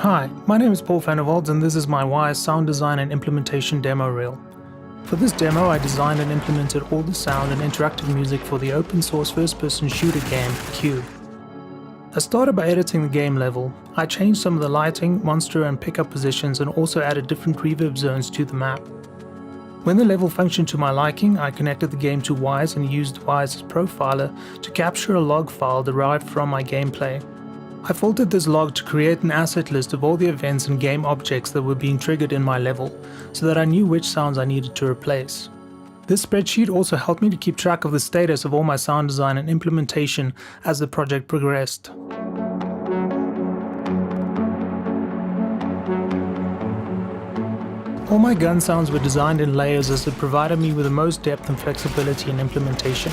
Hi, my name is Paul van der Walt and this is my Wwise sound design and implementation demo reel. For this demo I designed and implemented all the sound and interactive music for the open source first-person shooter game, Cube. I started by editing the game level. I changed some of the lighting, monster and pickup positions and also added different reverb zones to the map. When the level functioned to my liking, I connected the game to Wwise and used Wwise's profiler to capture a log file derived from my gameplay. I filtered this log to create an asset list of all the events and game objects that were being triggered in my level, so that I knew which sounds I needed to replace. This spreadsheet also helped me to keep track of the status of all my sound design and implementation as the project progressed. All my gun sounds were designed in layers as it provided me with the most depth and flexibility in implementation.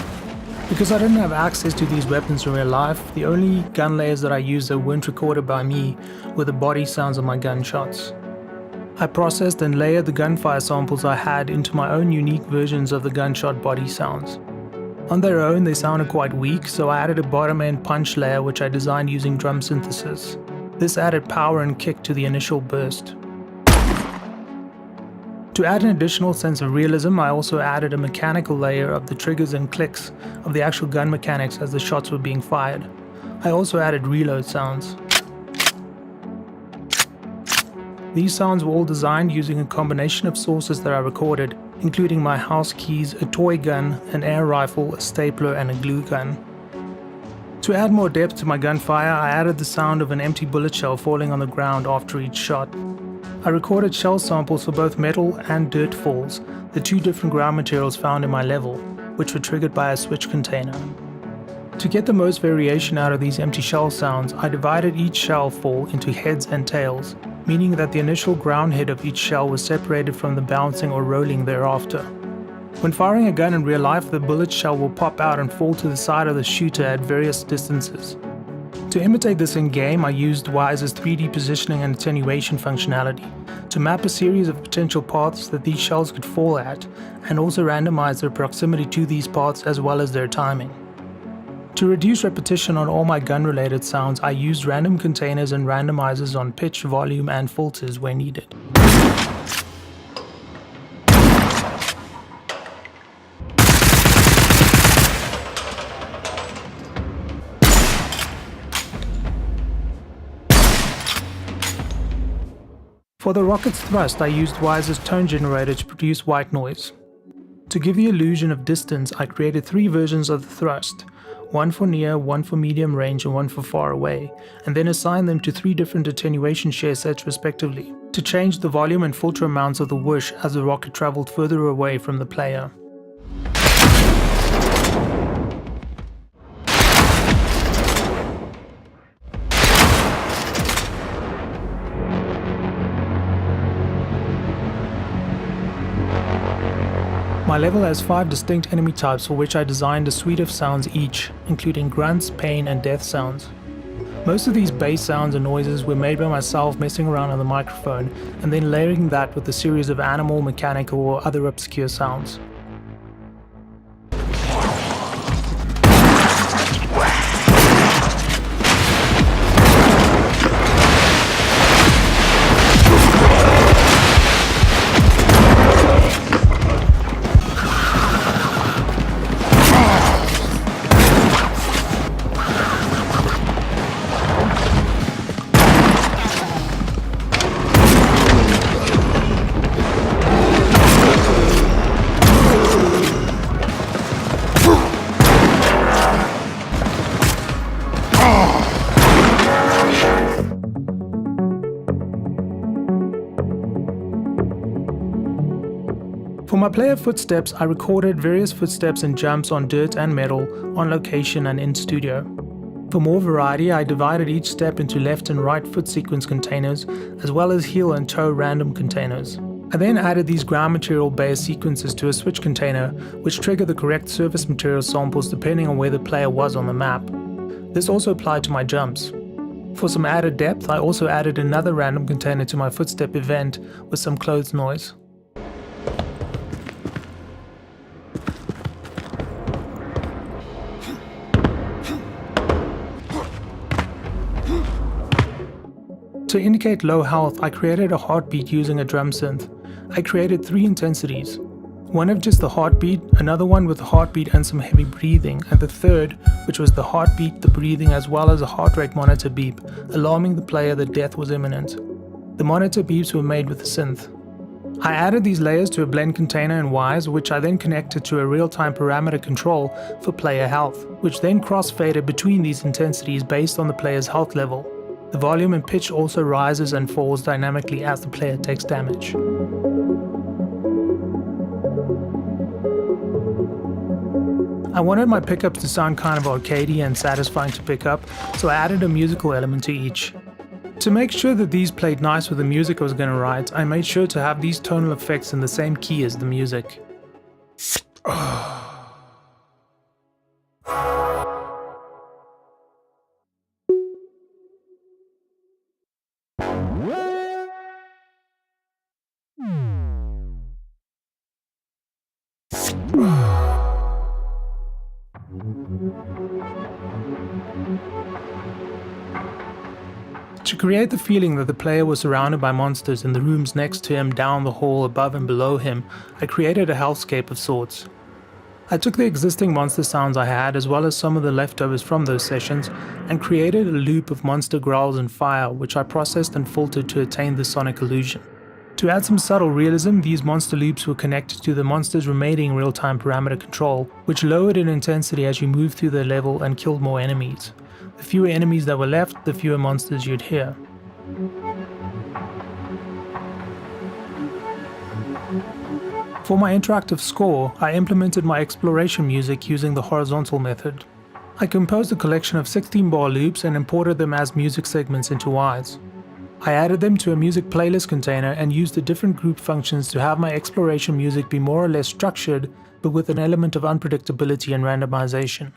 Because I didn't have access to these weapons in real life, the only gun layers that I used that weren't recorded by me were the body sounds of my gunshots. I processed and layered the gunfire samples I had into my own unique versions of the gunshot body sounds. On their own they sounded quite weak, so I added a bottom end punch layer which I designed using drum synthesis. This added power and kick to the initial burst. To add an additional sense of realism, I also added a mechanical layer of the triggers and clicks of the actual gun mechanics as the shots were being fired. I also added reload sounds. These sounds were all designed using a combination of sources that I recorded, including my house keys, a toy gun, an air rifle, a stapler, and a glue gun. To add more depth to my gunfire, I added the sound of an empty bullet shell falling on the ground after each shot. I recorded shell samples for both metal and dirt falls, the two different ground materials found in my level, which were triggered by a switch container. To get the most variation out of these empty shell sounds, I divided each shell fall into heads and tails, meaning that the initial ground head of each shell was separated from the bouncing or rolling thereafter. When firing a gun in real life, the bullet shell will pop out and fall to the side of the shooter at various distances. To imitate this in-game, I used Wwise's 3D positioning and attenuation functionality to map a series of potential paths that these shells could fall at, and also randomize their proximity to these paths as well as their timing. To reduce repetition on all my gun-related sounds, I used random containers and randomizers on pitch, volume, and filters where needed. For the rocket's thrust, I used Wwise's tone generator to produce white noise. To give the illusion of distance, I created 3 versions of the thrust, one for near, one for medium range, and one for far away, and then assigned them to 3 different attenuation share sets respectively, to change the volume and filter amounts of the whoosh as the rocket traveled further away from the player. My level has 5 distinct enemy types for which I designed a suite of sounds each, including grunts, pain, and death sounds. Most of these bass sounds and noises were made by myself messing around on the microphone and then layering that with a series of animal, mechanical, or other obscure sounds. For my player footsteps, I recorded various footsteps and jumps on dirt and metal, on location and in studio. For more variety, I divided each step into left and right foot sequence containers, as well as heel and toe random containers. I then added these ground material based sequences to a switch container, which triggered the correct surface material samples depending on where the player was on the map. This also applied to my jumps. For some added depth, I also added another random container to my footstep event with some clothes noise. To indicate low health, I created a heartbeat using a drum synth. I created 3 intensities. One of just the heartbeat, another one with the heartbeat and some heavy breathing, and the third, which was the heartbeat, the breathing, as well as a heart rate monitor beep, alarming the player that death was imminent. The monitor beeps were made with the synth. I added these layers to a blend container in Wwise, which I then connected to a real-time parameter control for player health, which then cross-faded between these intensities based on the player's health level. The volume and pitch also rises and falls dynamically as the player takes damage. I wanted my pickups to sound kind of arcadey and satisfying to pick up, so I added a musical element to each. To make sure that these played nice with the music I was going to write, I made sure to have these tonal effects in the same key as the music. To create the feeling that the player was surrounded by monsters in the rooms next to him, down the hall, above and below him, I created a hellscape of sorts. I took the existing monster sounds I had, as well as some of the leftovers from those sessions, and created a loop of monster growls and fire, which I processed and filtered to attain the sonic illusion. To add some subtle realism, these monster loops were connected to the monster's remaining real-time parameter control, which lowered in intensity as you moved through the level and killed more enemies. The fewer enemies that were left, the fewer monsters you'd hear. For my interactive score, I implemented my exploration music using the horizontal method. I composed a collection of 16-bar loops and imported them as music segments into Wwise. I added them to a music playlist container and used the different group functions to have my exploration music be more or less structured, but with an element of unpredictability and randomization.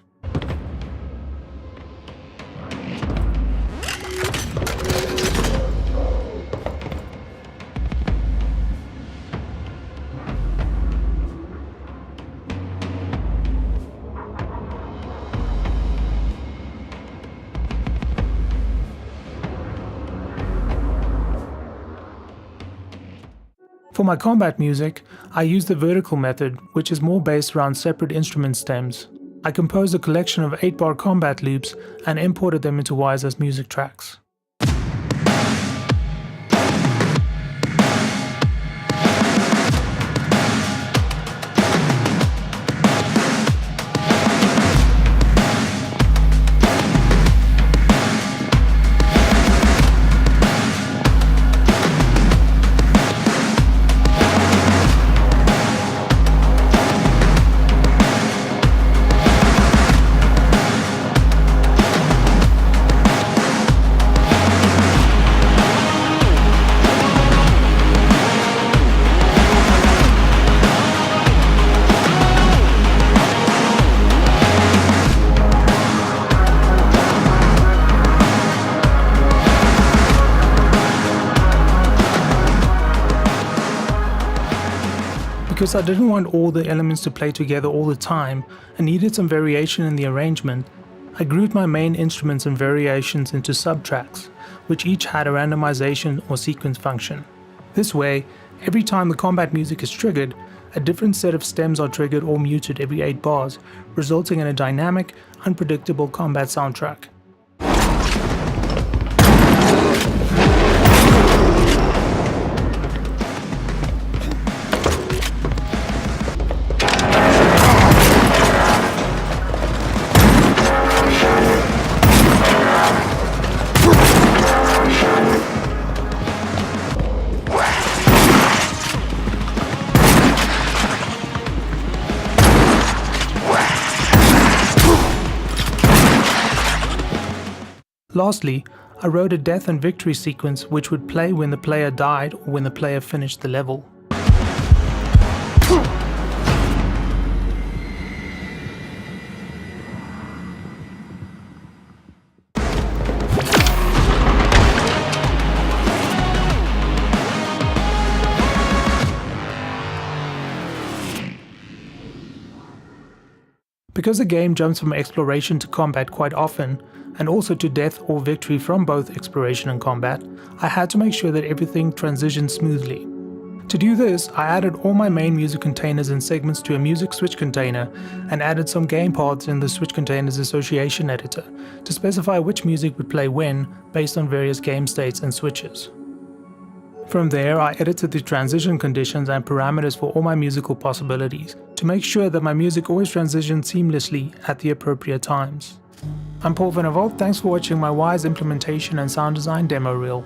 For my combat music, I used the vertical method, which is more based around separate instrument stems. I composed a collection of 8-bar combat loops and imported them into Wwise as music tracks. Because I didn't want all the elements to play together all the time and needed some variation in the arrangement, I grouped my main instruments and variations into subtracks, which each had a randomization or sequence function. This way, every time the combat music is triggered, a different set of stems are triggered or muted every 8 bars, resulting in a dynamic, unpredictable combat soundtrack. Lastly, I wrote a death and victory sequence which would play when the player died or when the player finished the level. Because the game jumps from exploration to combat quite often, and also to death or victory from both exploration and combat, I had to make sure that everything transitioned smoothly. To do this, I added all my main music containers and segments to a music switch container and added some game paths in the switch container's association editor to specify which music would play when based on various game states and switches. From there, I edited the transition conditions and parameters for all my musical possibilities to make sure that my music always transitioned seamlessly at the appropriate times. I'm Paul van der Walt, thanks for watching my Wwise implementation and sound design demo reel.